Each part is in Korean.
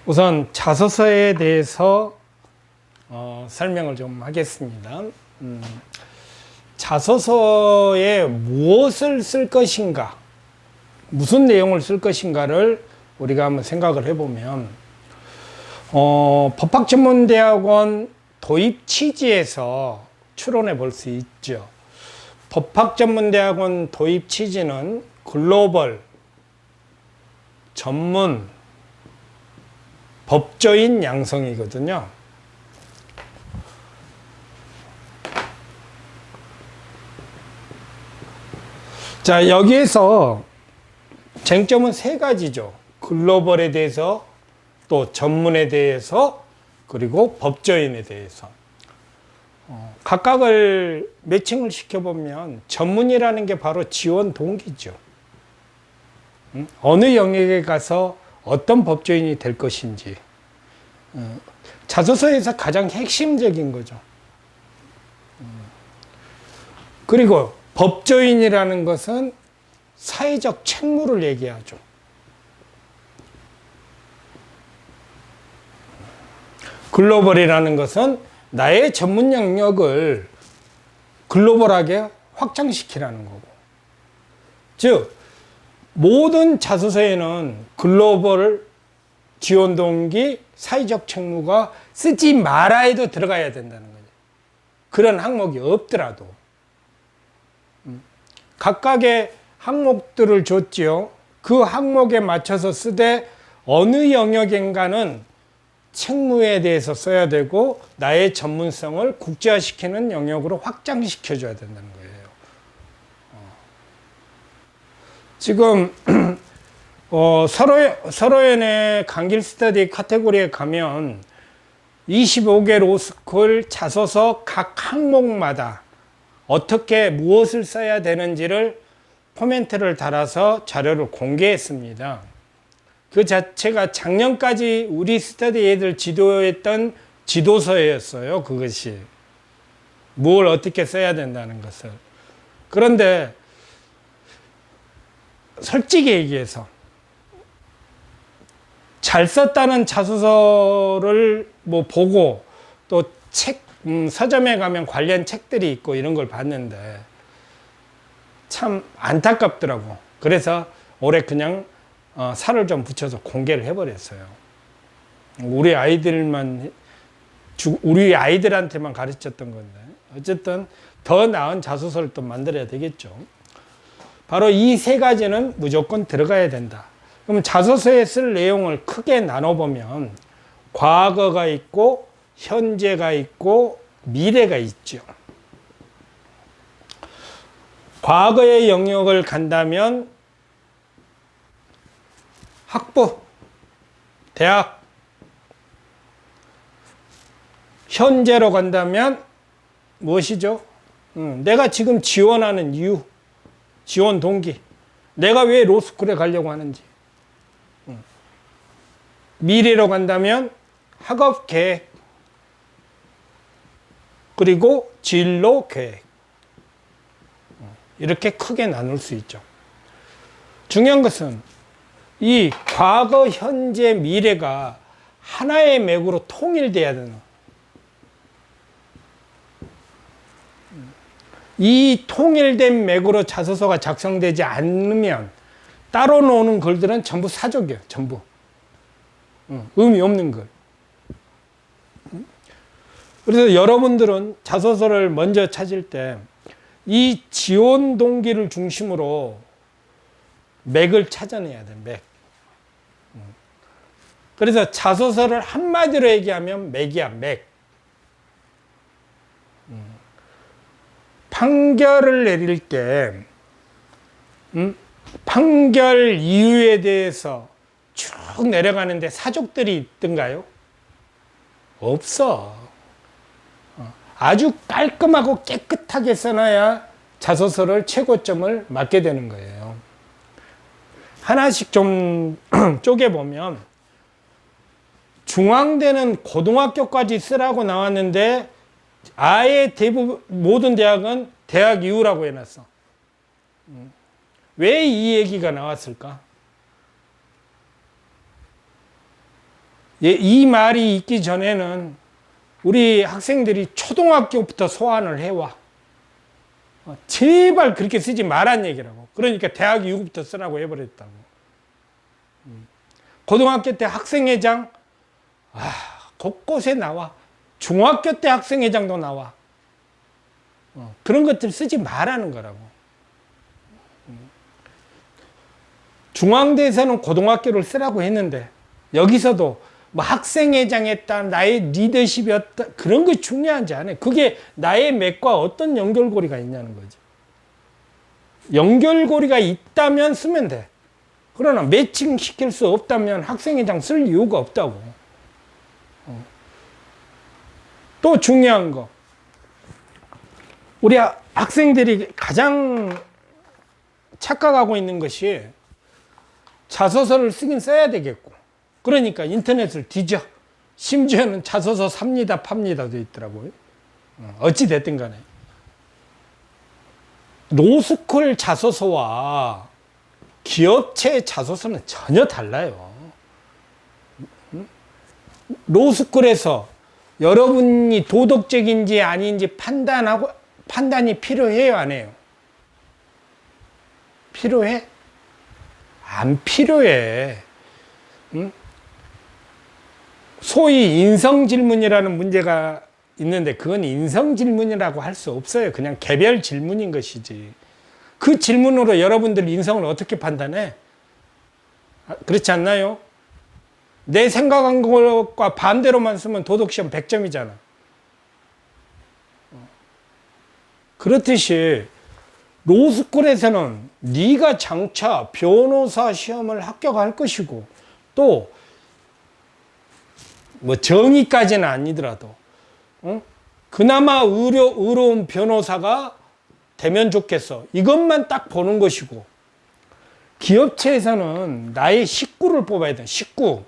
우선 자소서에 대해서 설명을 좀 하겠습니다. 자소서에 무엇을 쓸 것인가, 무슨 내용을 쓸 것인가를 우리가 한번 생각을 해보면 법학전문대학원 도입 취지에서 추론해 볼 수 있죠. 법학전문대학원 도입 취지는 글로벌, 전문, 법조인 양성이거든요. 자, 여기에서 쟁점은 세 가지죠. 글로벌에 대해서, 또 전문에 대해서, 그리고 법조인에 대해서. 각각을 매칭을 시켜보면 전문이라는 게 바로 지원 동기죠. 어느 영역에 가서 어떤 법조인이 될 것인지. 자소서에서 가장 핵심적인 거죠. 그리고 법조인이라는 것은 사회적 책무를 얘기하죠. 글로벌이라는 것은 나의 전문 영역을 글로벌하게 확장시키라는 거고. 즉, 모든 자소서에는 글로벌 지원 동기, 사회적 책무가 쓰지 말아야도 들어가야 된다는 거죠. 그런 항목이 없더라도. 각각의 항목들을 줬지요. 그 항목에 맞춰서 쓰되 어느 영역인가는 책무에 대해서 써야 되고 나의 전문성을 국제화시키는 영역으로 확장시켜줘야 된다는 거예요. 지금 서로연의 강길 스터디 카테고리에 가면 25개 로스쿨 자소서 각 항목마다 어떻게 무엇을 써야 되는지를 코멘트를 달아서 자료를 공개했습니다. 그 자체가 작년까지 우리 스터디 애들 지도했던 지도서였어요. 그것이 뭘 어떻게 써야 된다는 것을. 그런데 솔직히 얘기해서 잘 썼다는 자소서를 보고 또 서점에 가면 관련 책들이 있고 이런 걸 봤는데 참 안타깝더라고. 그래서 올해 그냥 살을 좀 붙여서 공개를 해버렸어요. 우리 아이들한테만 가르쳤던 건데 어쨌든 더 나은 자소서를 또 만들어야 되겠죠. 바로 이 세 가지는 무조건 들어가야 된다. 그럼 자소서에 쓸 내용을 크게 나눠보면 과거가 있고 현재가 있고 미래가 있죠. 과거의 영역을 간다면 학부, 대학. 현재로 간다면 무엇이죠? 내가 지금 지원하는 이유, 지원 동기. 내가 왜 로스쿨에 가려고 하는지. 미래로 간다면 학업 계획. 그리고 진로 계획. 이렇게 크게 나눌 수 있죠. 중요한 것은 이 과거, 현재, 미래가 하나의 맥으로 통일돼야 되는. 이 통일된 맥으로 자소서가 작성되지 않으면 따로 노는 글들은 전부 사족이에요. 전부. 의미 없는 글. 그래서 여러분들은 자소서를 먼저 찾을 때 이 지원 동기를 중심으로 맥을 찾아내야 돼, 맥. 그래서 자소서를 한마디로 얘기하면 맥이야, 맥. 판결을 내릴 때, 판결 이유에 대해서 쭉 내려가는데 사족들이 있던가요? 없어. 아주 깔끔하고 깨끗하게 써놔야 자소서를 최고점을 맞게 되는 거예요. 하나씩 좀 쪼개보면 중앙대는 고등학교까지 쓰라고 나왔는데 아예 대부분 모든 대학은 대학 이후라고 해놨어. 왜 이 얘기가 나왔을까? 이 말이 있기 전에는 우리 학생들이 초등학교부터 소환을 해와. 제발 그렇게 쓰지 말란 얘기라고. 그러니까 대학 이후부터 쓰라고 해버렸다고. 고등학교 때 학생회장, 곳곳에 나와. 중학교 때 학생회장도 나와. 그런 것들 쓰지 말라는 거라고. 중앙대에서는 고등학교를 쓰라고 했는데, 여기서도 뭐 학생회장했다, 나의 리더십이었다, 그런 거 중요하지 않아요. 그게 나의 맥과 어떤 연결고리가 있냐는 거죠. 연결고리가 있다면 쓰면 돼. 그러나 매칭시킬 수 없다면 학생회장 쓸 이유가 없다고. 또 중요한 거. 우리 학생들이 가장 착각하고 있는 것이 자소서를 쓰긴 써야 되겠고, 그러니까 인터넷을 뒤져. 심지어는 자소서 삽니다, 팝니다 돼 있더라고요. 어찌 됐든 간에. 로스쿨 자소서와 기업체 자소서는 전혀 달라요. 로스쿨에서 여러분이 도덕적인지 아닌지 판단이 필요해요, 안 해요? 필요해? 안 필요해. 응? 소위 인성질문이라는 문제가 있는데 그건 인성질문이라고 할 수 없어요. 그냥 개별 질문인 것이지. 그 질문으로 여러분들 인성을 어떻게 판단해? 그렇지 않나요? 내 생각한 것과 반대로만 쓰면 도덕시험 100점이잖아. 그렇듯이 로스쿨에서는 네가 장차 변호사 시험을 합격할 것이고, 또 뭐 정의까지는 아니더라도 그나마 의로운 변호사가 되면 좋겠어. 이것만 딱 보는 것이고, 기업체에서는 나의 식구를 뽑아야 돼. 식구.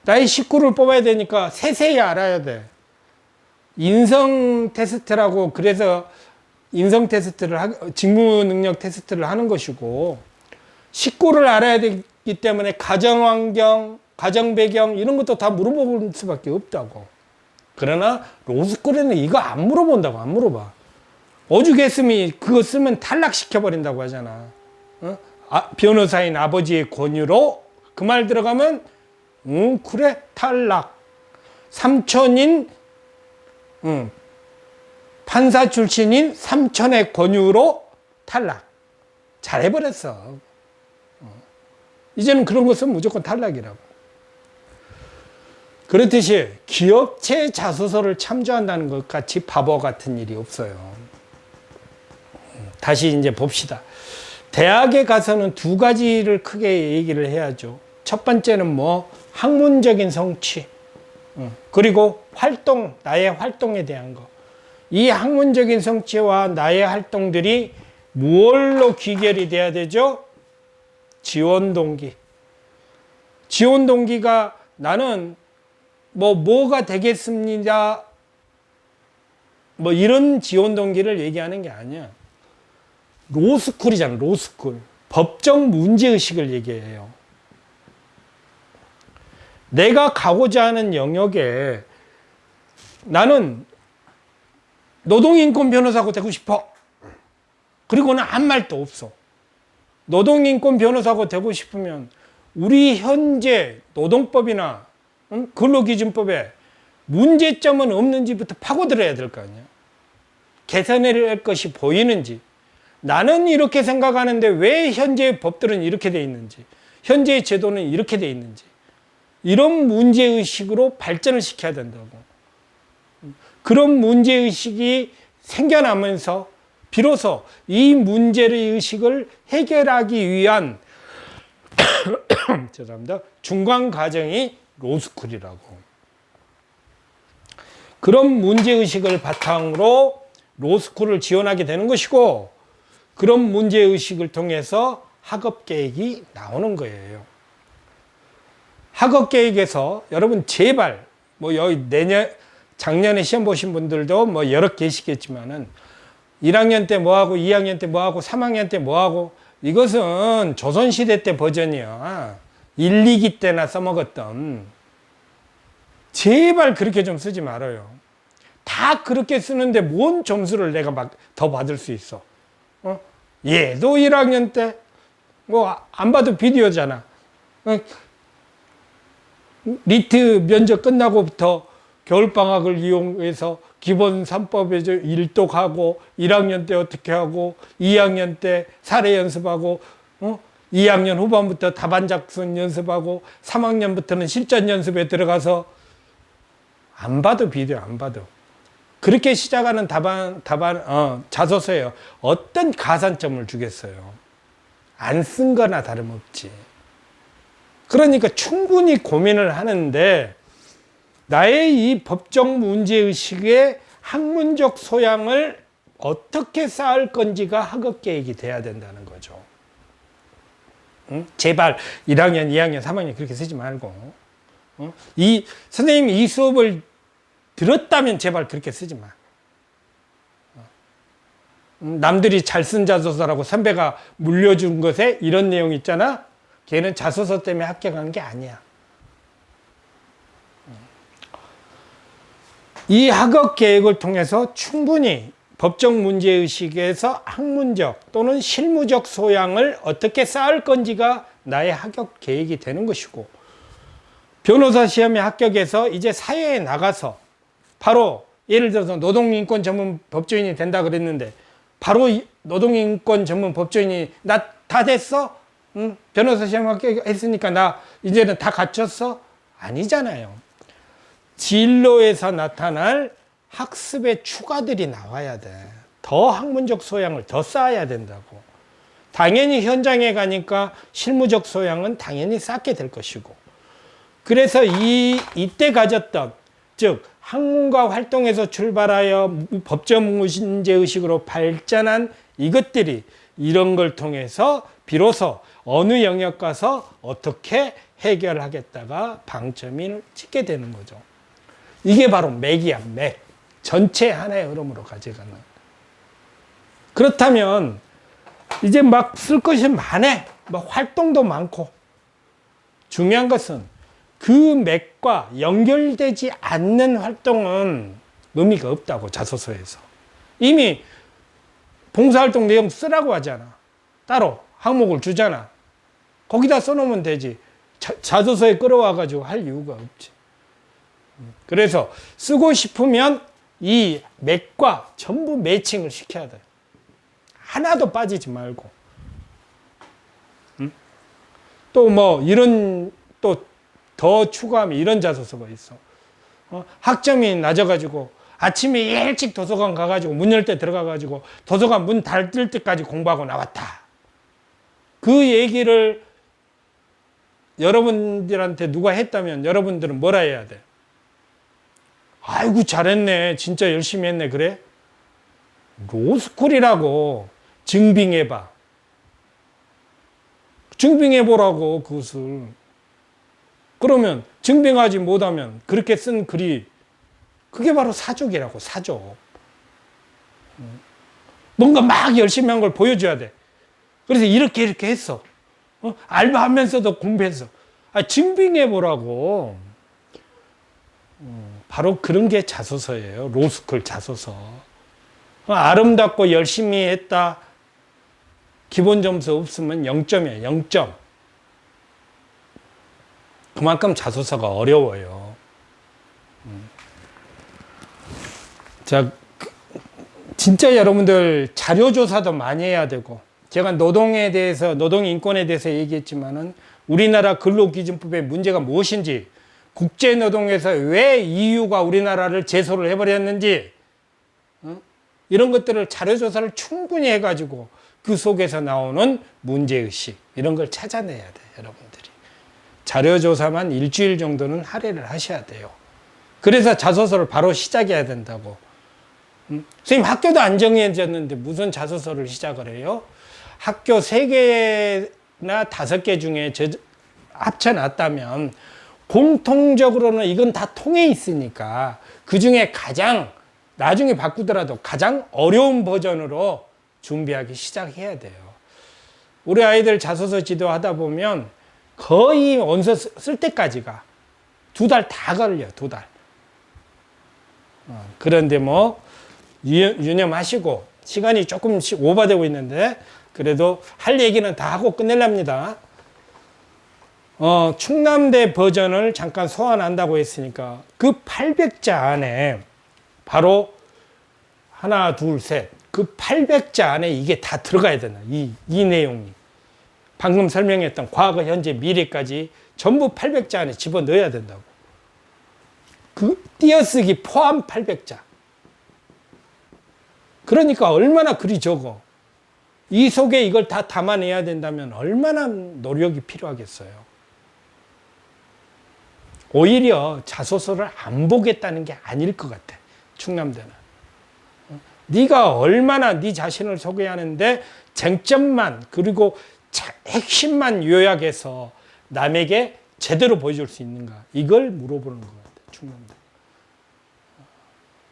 나의 식구를 뽑아야 되니까 세세히 알아야 돼. 인성 테스트라고, 그래서 인성 테스트를 직무 능력 테스트를 하는 것이고, 식구를 알아야 되기 때문에 가정 환경, 가정 배경 이런 것도 다 물어볼 수밖에 없다고. 그러나 로스쿨에는 이거 안 물어본다고. 안 물어봐. 오죽했으면 그거 쓰면 탈락시켜 버린다고 하잖아. 변호사인 아버지의 권유로 그 말 들어가면 그래 탈락. 삼촌인 판사 출신인 삼촌의 권유로 탈락. 잘해버렸어. 이제는 그런 것은 무조건 탈락이라고. 그렇듯이 기업체 자소서를 참조한다는 것 같이 바보 같은 일이 없어요. 다시 이제 봅시다. 대학에 가서는 두 가지를 크게 얘기를 해야죠. 첫 번째는 뭐 학문적인 성취, 그리고 활동, 나의 활동에 대한 거. 이 학문적인 성취와 나의 활동들이 무엇로 귀결이 돼야 되죠? 지원 동기. 지원 동기가 나는 뭐가 되겠습니다. 뭐 이런 지원 동기를 얘기하는 게 아니야. 로스쿨이잖아, 로스쿨. 법적 문제의식을 얘기해요. 내가 가고자 하는 영역에 나는 노동인권 변호사가 되고 싶어. 그리고는 아무 말도 없어. 노동인권 변호사가 되고 싶으면 우리 현재 노동법이나 근로기준법에 문제점은 없는지부터 파고들어야 될 거 아니야. 개선해야 할 것이 보이는지, 나는 이렇게 생각하는데 왜 현재의 법들은 이렇게 돼 있는지, 현재의 제도는 이렇게 돼 있는지, 이런 문제의식으로 발전을 시켜야 된다고. 그런 문제의식이 생겨나면서 비로소 이 문제의식을 해결하기 위한 죄송합니다. 중간 과정이 로스쿨이라고. 그런 문제의식을 바탕으로 로스쿨을 지원하게 되는 것이고, 그런 문제의식을 통해서 학업계획이 나오는 거예요. 학업계획에서 여러분 제발 여기 작년에 시험 보신 분들도 여러 계시겠지만은 1학년 때 뭐하고 2학년 때 뭐하고 3학년 때 뭐하고, 이것은 조선시대 때 버전이야. 1, 2기 때나 써먹었던. 제발 그렇게 좀 쓰지 말아요. 다 그렇게 쓰는데 뭔 점수를 내가 막 더 받을 수 있어? 얘도 1학년 때 뭐 안 봐도 비디오잖아. 리트 면접 끝나고부터 겨울방학을 이용해서 기본 3법에 일독하고 1학년 때 어떻게 하고 2학년 때 사례 연습하고 2학년 후반부터 답안 작성 연습하고 3학년부터는 실전 연습에 들어가서 안 봐도 비디오 안 봐도 그렇게 시작하는 자소서예요. 어떤 가산점을 주겠어요? 안 쓴 거나 다름없지. 그러니까 충분히 고민을 하는데 나의 이 법적 문제의식의 학문적 소양을 어떻게 쌓을 건지가 학업 계획이 돼야 된다는 거죠. 응? 제발 1학년, 2학년, 3학년 그렇게 쓰지 말고 선생님이 이 수업을 들었다면 제발 그렇게 쓰지 마. 남들이 잘 쓴 자소서라고 선배가 물려준 것에 이런 내용 있잖아. 걔는 자소서 때문에 합격한 게 아니야. 이 학업 계획을 통해서 충분히 법적 문제의식에서 학문적 또는 실무적 소양을 어떻게 쌓을 건지가 나의 학업 계획이 되는 것이고, 변호사 시험에 합격해서 이제 사회에 나가서 바로 예를 들어서 노동인권 전문 법조인이 된다 그랬는데 바로 노동인권 전문 법조인이 나 다 됐어? 응? 변호사 시험 합격했으니까 나 이제는 다 갖췄어? 아니잖아요. 진로에서 나타날 학습의 추가들이 나와야 돼. 더 학문적 소양을 더 쌓아야 된다고. 당연히 현장에 가니까 실무적 소양은 당연히 쌓게 될 것이고. 그래서 이때 가졌던, 즉 학문과 활동에서 출발하여 법적 문제의식으로 발전한 이것들이 이런 걸 통해서 비로소 어느 영역 가서 어떻게 해결하겠다가 방점을 찍게 되는 거죠. 이게 바로 맥이야, 맥. 전체 하나의 흐름으로 가져가는. 그렇다면 이제 막 쓸 것이 많아. 막 활동도 많고. 중요한 것은 그 맥과 연결되지 않는 활동은 의미가 없다고, 자소서에서. 이미 봉사활동 내용 쓰라고 하잖아. 따로 항목을 주잖아. 거기다 써놓으면 되지. 자소서에 끌어와가지고 할 이유가 없지. 그래서 쓰고 싶으면 이 맥과 전부 매칭을 시켜야 돼. 하나도 빠지지 말고. 또 뭐 이런 또 더 추가하면 이런 자소서가 있어. 학점이 낮아가지고 아침에 일찍 도서관 가가지고 문 열 때 들어가가지고 도서관 문 닫을 때까지 공부하고 나왔다. 그 얘기를 여러분들한테 누가 했다면 여러분들은 뭐라 해야 돼? 아이고 잘했네. 진짜 열심히 했네. 그래? 로스쿨이라고 증빙해봐. 증빙해보라고 그것을. 그러면 증빙하지 못하면 그렇게 쓴 글이 그게 바로 사족이라고. 사족. 뭔가 막 열심히 한 걸 보여줘야 돼. 그래서 이렇게 했어. 알바하면서도 공부했어. 증빙해보라고. 바로 그런 게 자소서예요. 로스쿨 자소서. 아름답고 열심히 했다. 기본 점수 없으면 0점이에요. 0점. 그만큼 자소서가 어려워요. 자, 진짜 여러분들 자료조사도 많이 해야 되고, 제가 노동에 대해서, 노동인권에 대해서 얘기했지만은 우리나라 근로기준법의 문제가 무엇인지, 국제노동에서 왜 EU가 우리나라를 제소를 해버렸는지, 이런 것들을 자료조사를 충분히 해가지고 그 속에서 나오는 문제의식, 이런 걸 찾아내야 돼, 여러분들이. 자료조사만 일주일 정도는 할애를 하셔야 돼요. 그래서 자소서를 바로 시작해야 된다고. 선생님, 학교도 안 정해졌는데 무슨 자소서를 시작을 해요? 학교 3개나 5개 중에 합쳐놨다면 공통적으로는 이건 다 통해 있으니까 그 중에 가장, 나중에 바꾸더라도 가장 어려운 버전으로 준비하기 시작해야 돼요. 우리 아이들 자소서 지도하다 보면 거의 원서 쓸 때까지가 2달 다 걸려, 2달. 그런데 뭐 유념하시고 시간이 조금씩 오버되고 있는데 그래도 할 얘기는 다 하고 끝낼랍니다. 충남대 버전을 잠깐 소환한다고 했으니까 그 800자 안에 바로 하나, 둘, 셋. 그 800자 안에 이게 다 들어가야 된다. 이 내용이. 방금 설명했던 과거, 현재, 미래까지 전부 800자 안에 집어넣어야 된다고. 그 띄어쓰기 포함 800자. 그러니까 얼마나 글이 적어. 이 속에 이걸 다 담아내야 된다면 얼마나 노력이 필요하겠어요. 오히려 자소서를 안 보겠다는 게 아닐 것 같아. 충남대는. 네가 얼마나 네 자신을 소개하는데 쟁점만 그리고 핵심만 요약해서 남에게 제대로 보여줄 수 있는가. 이걸 물어보는 것 같아. 충남대.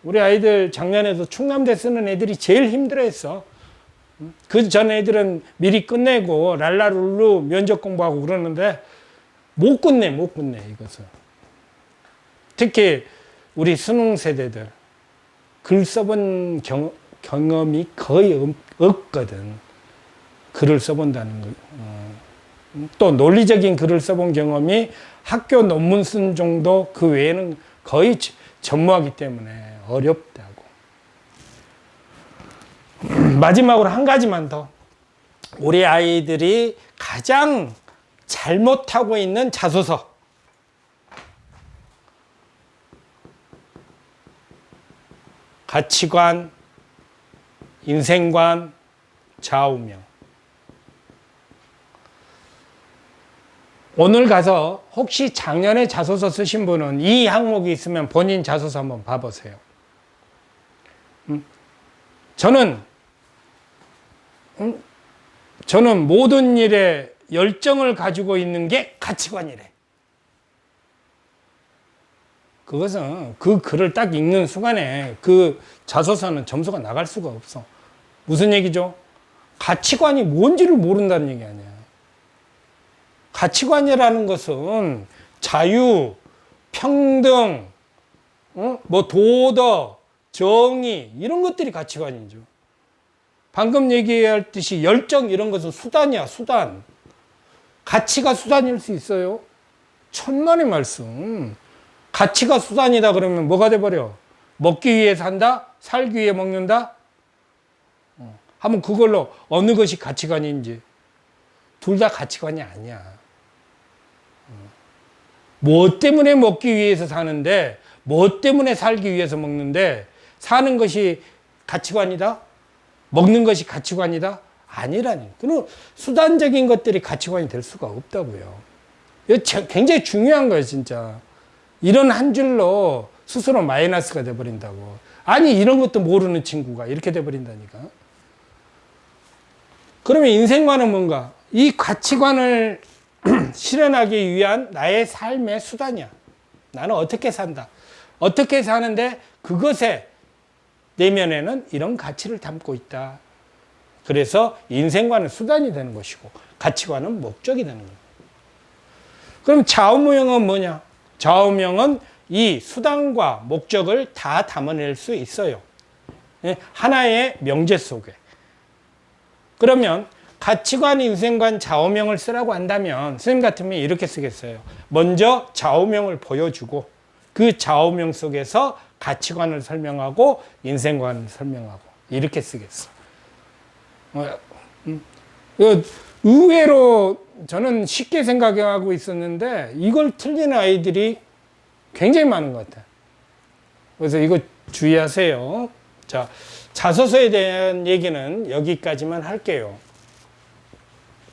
우리 아이들 작년에도 충남대 쓰는 애들이 제일 힘들어했어. 그 전 애들은 미리 끝내고 랄라룰루 면접 공부하고 그러는데 못 끝내 이것을. 특히 우리 수능 세대들 글 써본 경험이 거의 없거든. 글을 써본다는 거. 또 논리적인 글을 써본 경험이 학교 논문 쓴 정도 그 외에는 거의 전무하기 때문에 어렵다고. 마지막으로 한 가지만 더. 우리 아이들이 가장 잘못하고 있는 자소서. 가치관, 인생관, 좌우명. 오늘 가서 혹시 작년에 자소서 쓰신 분은 이 항목이 있으면 본인 자소서 한번 봐보세요. 저는 모든 일에 열정을 가지고 있는 게 가치관이래. 그것은 그 글을 딱 읽는 순간에 그 자소서는 점수가 나갈 수가 없어. 무슨 얘기죠? 가치관이 뭔지를 모른다는 얘기 아니야. 가치관이라는 것은 자유, 평등, 뭐 도덕, 정의 이런 것들이 가치관이죠. 방금 얘기했듯이 열정 이런 것은 수단이야, 수단. 가치가 수단일 수 있어요? 천만의 말씀. 가치가 수단이다 그러면 뭐가 돼버려? 먹기 위해 산다? 살기 위해 먹는다? 한번 그걸로 어느 것이 가치관인지. 둘 다 가치관이 아니야. 뭐 때문에 먹기 위해서 사는데, 뭐 때문에 살기 위해서 먹는데, 사는 것이 가치관이다? 먹는 것이 가치관이다? 아니라니. 그럼 수단적인 것들이 가치관이 될 수가 없다고요. 이거 굉장히 중요한 거예요, 진짜. 이런 한 줄로 스스로 마이너스가 돼버린다고. 아니, 이런 것도 모르는 친구가 이렇게 돼버린다니까. 그러면 인생관은 뭔가? 이 가치관을 실현하기 위한 나의 삶의 수단이야. 나는 어떻게 산다. 어떻게 사는데 그것에 내면에는 이런 가치를 담고 있다. 그래서 인생관은 수단이 되는 것이고 가치관은 목적이 되는 거예요. 그럼 좌우명은 뭐냐? 좌우명은 이 수단과 목적을 다 담아낼 수 있어요. 하나의 명제 속에. 그러면 가치관, 인생관, 좌우명을 쓰라고 한다면 선생님 같으면 이렇게 쓰겠어요. 먼저 좌우명을 보여주고 그 좌우명 속에서 가치관을 설명하고 인생관을 설명하고 이렇게 쓰겠어. 의외로 저는 쉽게 생각하고 있었는데 이걸 틀리는 아이들이 굉장히 많은 것 같아요. 그래서 이거 주의하세요. 자, 자소서에 대한 얘기는 여기까지만 할게요.